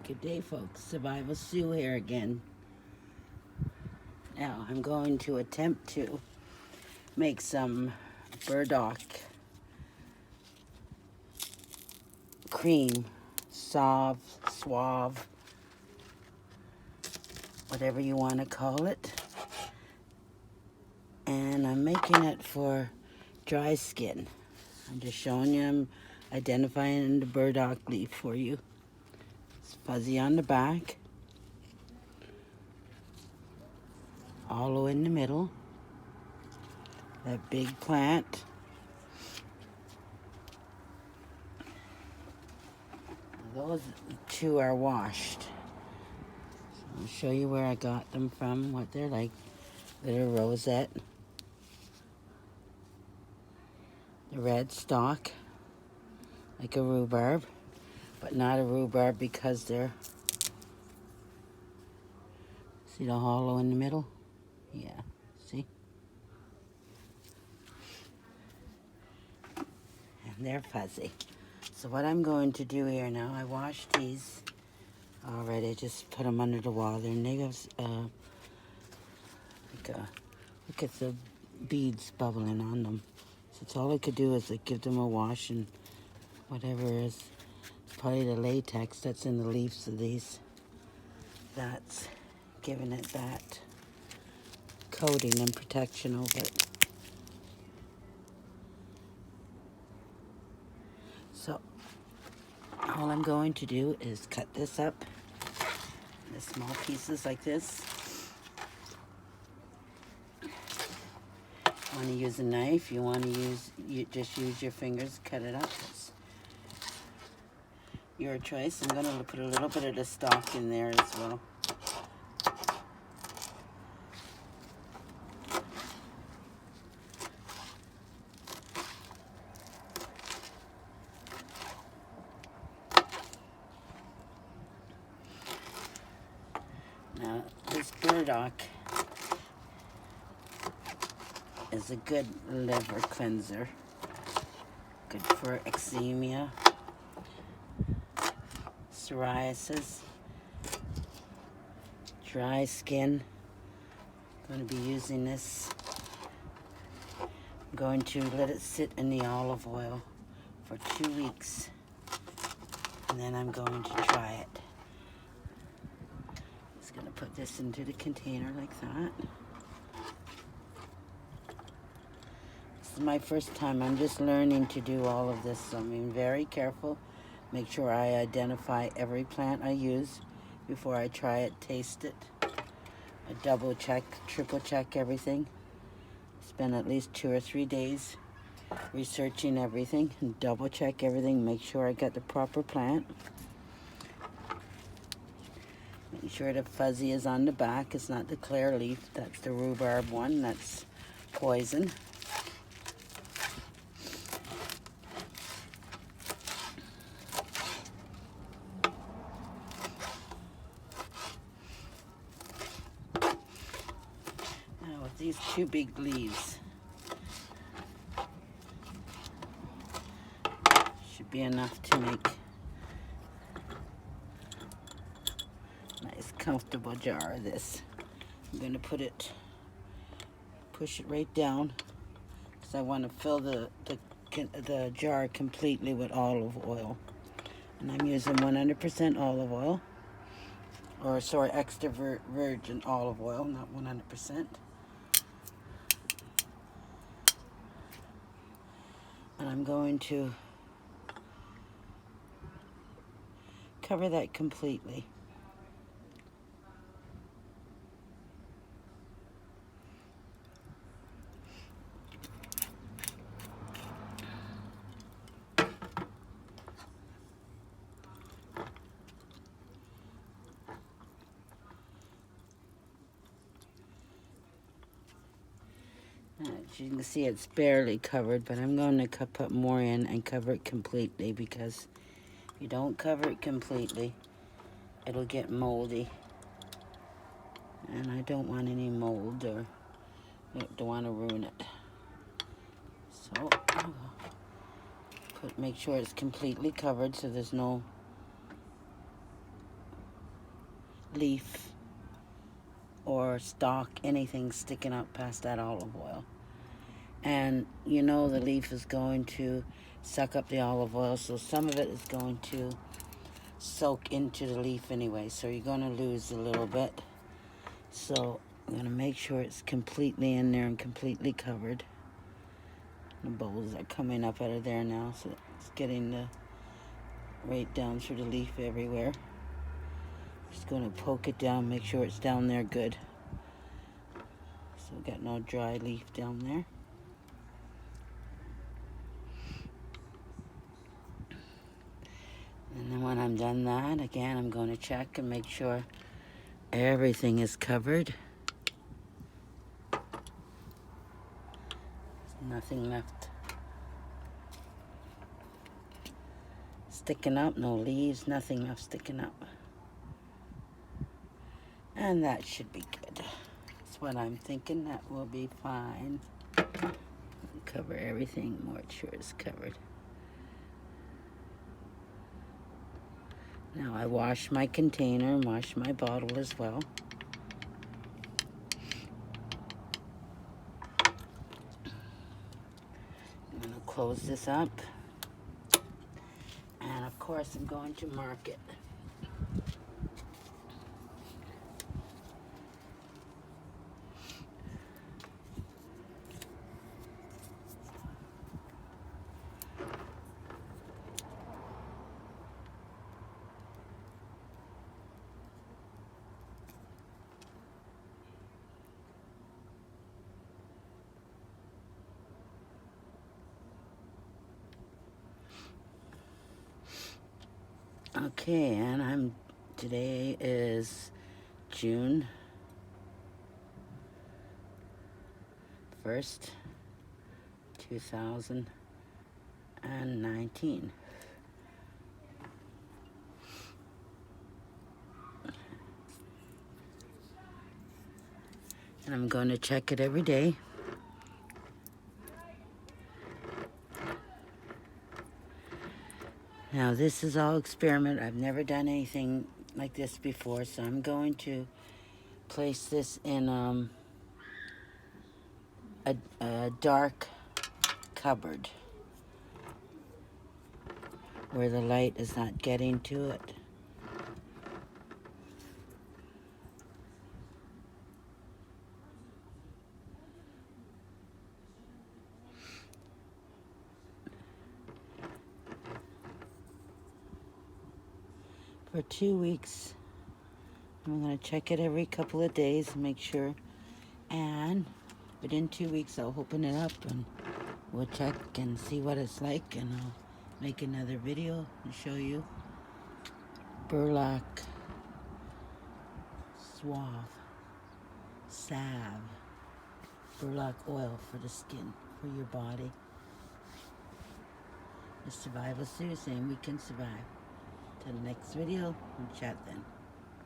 Good day, folks. Survival Sue here again. Now, I'm going to attempt to make some Burdock cream, suave, whatever you want to call it. And I'm making it for dry skin. I'm just showing you, I'm identifying the burdock leaf for you. It's fuzzy on the back, hollow in the middle. That big plant. Those two are washed. So I'll show you where I got them from, what they're like. They're rosette. The red stalk, like a rhubarb, but not a rhubarb because they're, see the hollow in the middle? Yeah, see? And they're fuzzy. So what I'm going to do here now, I washed these already, just put them under the water, and they have, look at the beads bubbling on them. So it's all I could do is like give them a wash, and whatever is probably the latex that's in the leaves of these, that's giving it that coating and protection over it. So all I'm going to do is cut this up into small pieces like this. You want to use a knife, you want to just use your fingers, cut it up. It's your choice. I'm going to put a little bit of the stalk in there as well. Now, this burdock is a good liver cleanser. Good for eczema, psoriasis, dry skin. I'm going to be using this. I'm going to let it sit in the olive oil for 2 weeks, and then I'm going to try it. Just going to put this into the container like that. This is my first time. I'm just learning to do all of this, so I'm being very careful. Make sure I identify every plant I use before I try it, taste it. I double check, triple check everything. Spend at least 2 or 3 days researching everything and double check everything. Make sure I got the proper plant. Make sure the fuzzy is on the back. It's not the clear leaf. That's the rhubarb one. That's poison. Now with these 2 big leaves, should be enough to make a nice comfortable jar of this. I'm going to push it right down, because I want to fill the jar completely with olive oil. And I'm using 100% olive oil, or sorry, extra virgin olive oil, not 100%. And I'm going to cover that completely. As you can see, it's barely covered, but I'm going to put more in and cover it completely, because if you don't cover it completely, it'll get moldy. And I don't want any mold, or don't want to ruin it. So make sure it's completely covered so there's no leaf or stalk, anything sticking up past that olive oil. And you know the leaf is going to suck up the olive oil, so some of it is going to soak into the leaf anyway, so you're going to lose a little bit. So I'm going to make sure it's completely in there and completely covered. The bowls are coming up out of there now, so it's getting the right down through the leaf everywhere. Just going to poke it down, make sure it's down there good. So we got no dry leaf down there. And then when I'm done that, again, I'm going to check and make sure everything is covered. There's nothing left sticking up, no leaves, nothing left sticking up. And that should be good. That's what I'm thinking, that will be fine. Cover everything, more sure it's covered. Now I wash my container and wash my bottle as well. I'm going to close this up. And of course I'm going to mark it. Okay, and today is June 1st, 2019. And I'm going to check it every day. Now this is all experiment. I've never done anything like this before, so I'm going to place this in a dark cupboard where the light is not getting to it. For 2 weeks. I'm going to check it every couple of days, make sure. And within 2 weeks, I'll open it up and we'll check and see what it's like. And I'll make another video and show you Burdock Suave Salve. Burdock oil for the skin, for your body. The survival series saying we can survive. Till the next video, we'll chat then.